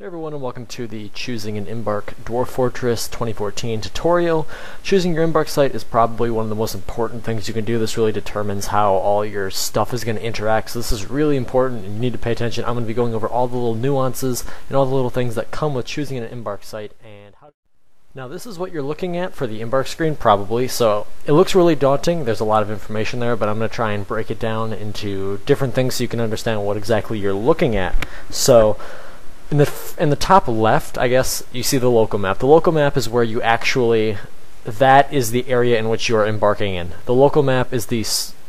Hey everyone, and welcome to the Choosing an Embark Dwarf Fortress 2014 tutorial. Choosing your Embark site is probably one of the most important things you can do. This really determines how all your stuff is going to interact, so this is really important and you need to pay attention. I'm going to be going over all the little nuances and all the little things that come with choosing an Embark site. And now this is what you're looking at for the Embark screen, probably, so it looks really daunting. There's a lot of information there, but I'm going to try and break it down into different things so you can understand what exactly you're looking at. So in the top left, I guess, you see the local map. The local map is where you actually, that is the area in which you are embarking in. The local map is the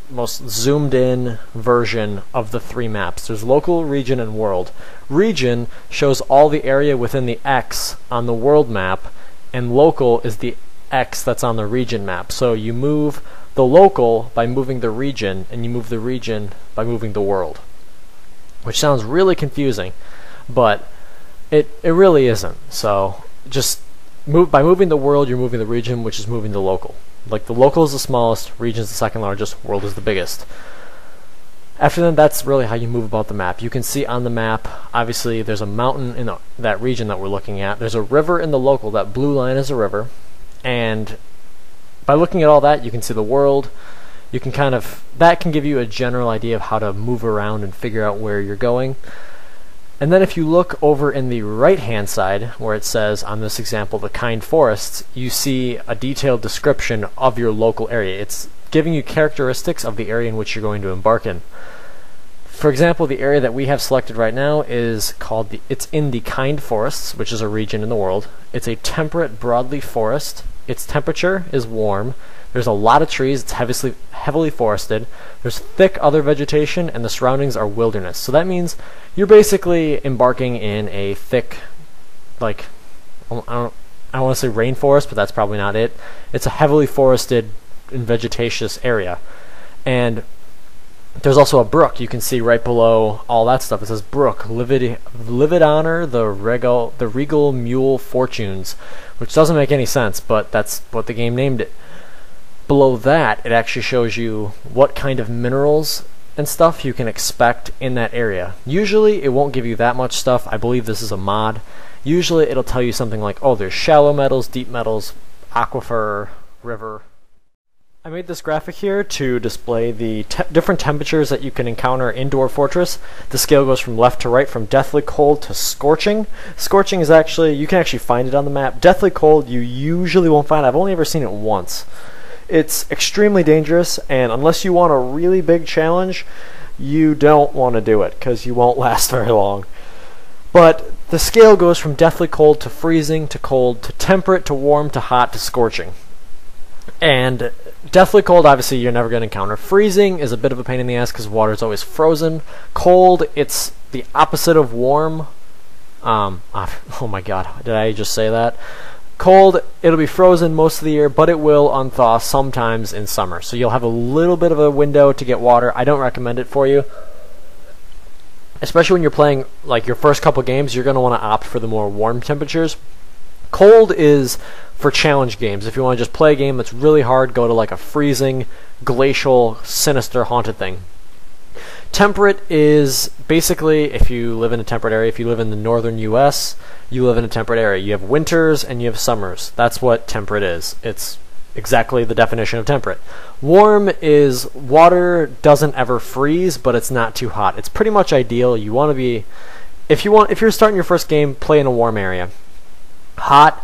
most zoomed in version of the three maps. There's local, region, and world. Region shows all the area within the X on the world map, and local is the X that's on the region map. So you move the local by moving the region, and you move the region by moving the world. Which sounds really confusing, but it really isn't. So just by moving the world, you're moving the region, which is moving the local. Like, the local is the smallest, region is the second largest, world is the biggest. After that, that's really how you move about the map. You can see on the map, obviously, there's a mountain in that region that we're looking at. There's a river in the local. That blue line is a river. And by looking at all that, you can see the world. You can that can give you a general idea of how to move around and figure out where you're going. And then if you look over in the right-hand side, where it says, on this example, the kind forests, you see a detailed description of your local area. It's giving you characteristics of the area in which you're going to embark in. For example, the area that we have selected right now is called it's in the kind forests, which is a region in the world. It's a temperate broadleaf forest. Its temperature is warm. There's a lot of trees. It's heavily forested. There's thick other vegetation, and the surroundings are wilderness. So that means you're basically embarking in a thick, like, I don't want to say rainforest, but that's probably not it. It's a heavily forested and vegetatious area. And there's also a brook. You can see right below all that stuff. It says brook, livid honor the regal mule fortunes, which doesn't make any sense, but that's what the game named it. Below that, it actually shows you what kind of minerals and stuff you can expect in that area. Usually, it won't give you that much stuff. I believe this is a mod. Usually, it'll tell you something like, oh, there's shallow metals, deep metals, aquifer, river. I made this graphic here to display the different temperatures that you can encounter in Dwarf Fortress. The scale goes from left to right, from deathly cold to scorching. Scorching is actually, you can actually find it on the map. Deathly cold, you usually won't find. I've only ever seen it once. It's extremely dangerous, and unless you want a really big challenge, you don't want to do it, because you won't last very long. But the scale goes from deathly cold to freezing to cold to temperate to warm to hot to scorching. And deathly cold, obviously, you're never going to encounter. Freezing is a bit of a pain in the ass because water is always frozen. Cold, it's the opposite of warm. Oh my god, did I just say that? Cold, it'll be frozen most of the year, but it will unthaw sometimes in summer. So you'll have a little bit of a window to get water. I don't recommend it for you. Especially when you're playing like your first couple games, you're going to want to opt for the more warm temperatures. Cold is for challenge games. If you want to just play a game that's really hard, go to like a freezing, glacial, sinister, haunted thing. Temperate is basically, if you live in a temperate area, if you live in the northern US, you live in a temperate area. You have winters and you have summers. That's what temperate is. It's exactly the definition of temperate. Warm is water doesn't ever freeze, but it's not too hot. It's pretty much ideal. You want to be, if you're starting your first game, play in a warm area. Hot,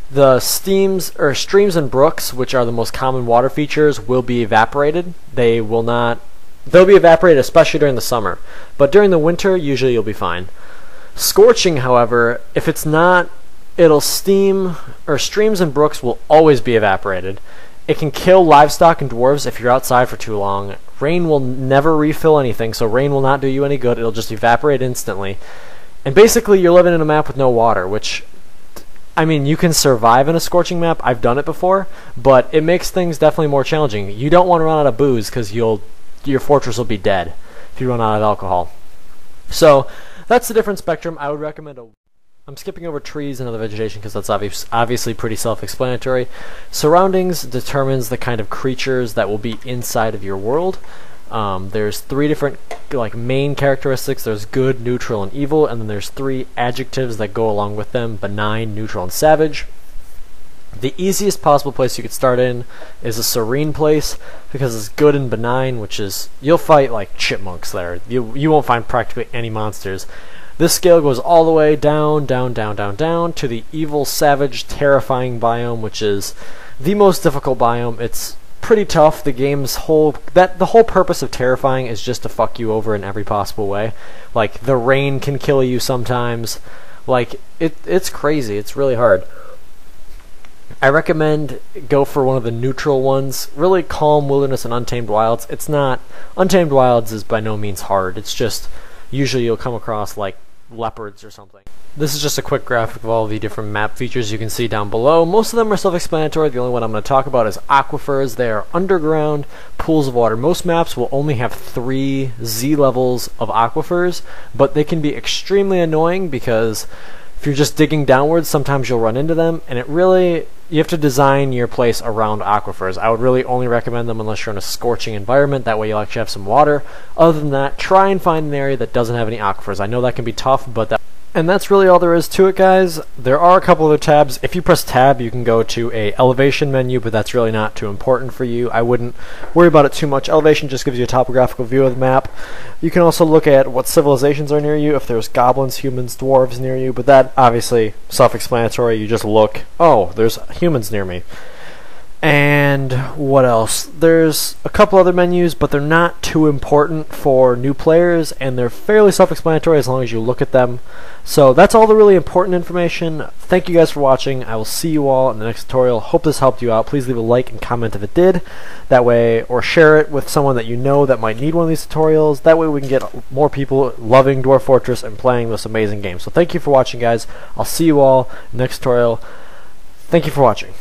the streams and brooks, which are the most common water features, will be evaporated. They'll be evaporated, especially during the summer. But during the winter, usually you'll be fine. Scorching, however, if it's not, it'll steam, or streams and brooks will always be evaporated. It can kill livestock and dwarves if you're outside for too long. Rain will never refill anything, so rain will not do you any good. It'll just evaporate instantly. And basically, you're living in a map with no water, which, I mean, you can survive in a scorching map. I've done it before, but it makes things definitely more challenging. You don't want to run out of booze because your fortress will be dead if you run out of alcohol. So that's the different spectrum. I would recommend I'm skipping over trees and other vegetation because that's obviously pretty self-explanatory. Surroundings determines the kind of creatures that will be inside of your world. There's 3 different like main characteristics. There's good, neutral, and evil, and then there's 3 adjectives that go along with them: benign, neutral, and savage. The easiest possible place you could start in is a serene place, because it's good and benign, which is, you'll fight like chipmunks there. You won't find practically any monsters. This scale goes all the way down, down, down, down, down to the evil, savage, terrifying biome, which is the most difficult biome. It's pretty tough. The whole purpose of terrifying is just to fuck you over in every possible way. Like, the rain can kill you sometimes. Like, it's crazy. It's really hard. I recommend go for one of the neutral ones. Really, Calm, Wilderness, and Untamed Wilds. Untamed Wilds is by no means hard. It's just, usually you'll come across like leopards or something. This is just a quick graphic of all the different map features you can see down below. Most of them are self-explanatory. The only one I'm going to talk about is aquifers. They are underground pools of water. Most maps will only have 3 Z levels of aquifers, but they can be extremely annoying because if you're just digging downwards, sometimes you'll run into them, and you have to design your place around aquifers. I would really only recommend them unless you're in a scorching environment. That way you'll actually have some water. Other than that, try and find an area that doesn't have any aquifers. I know that can be tough, and that's really all there is to it, guys. There are a couple other tabs. If you press tab, you can go to a elevation menu, but that's really not too important for you. I wouldn't worry about it too much. Elevation just gives you a topographical view of the map. You can also look at what civilizations are near you, if there's goblins, humans, dwarves near you, but that, obviously, self-explanatory. You just look, oh, there's humans near me. And what else? There's a couple other menus, but they're not too important for new players, and they're fairly self-explanatory as long as you look at them. So that's all the really important information. Thank you guys for watching. I will see you all in the next tutorial. Hope this helped you out. Please leave a like and comment if it did. That way, or share it with someone that you know that might need one of these tutorials. That way we can get more people loving Dwarf Fortress and playing this amazing game. So thank you for watching, guys. I'll see you all in the next tutorial. Thank you for watching.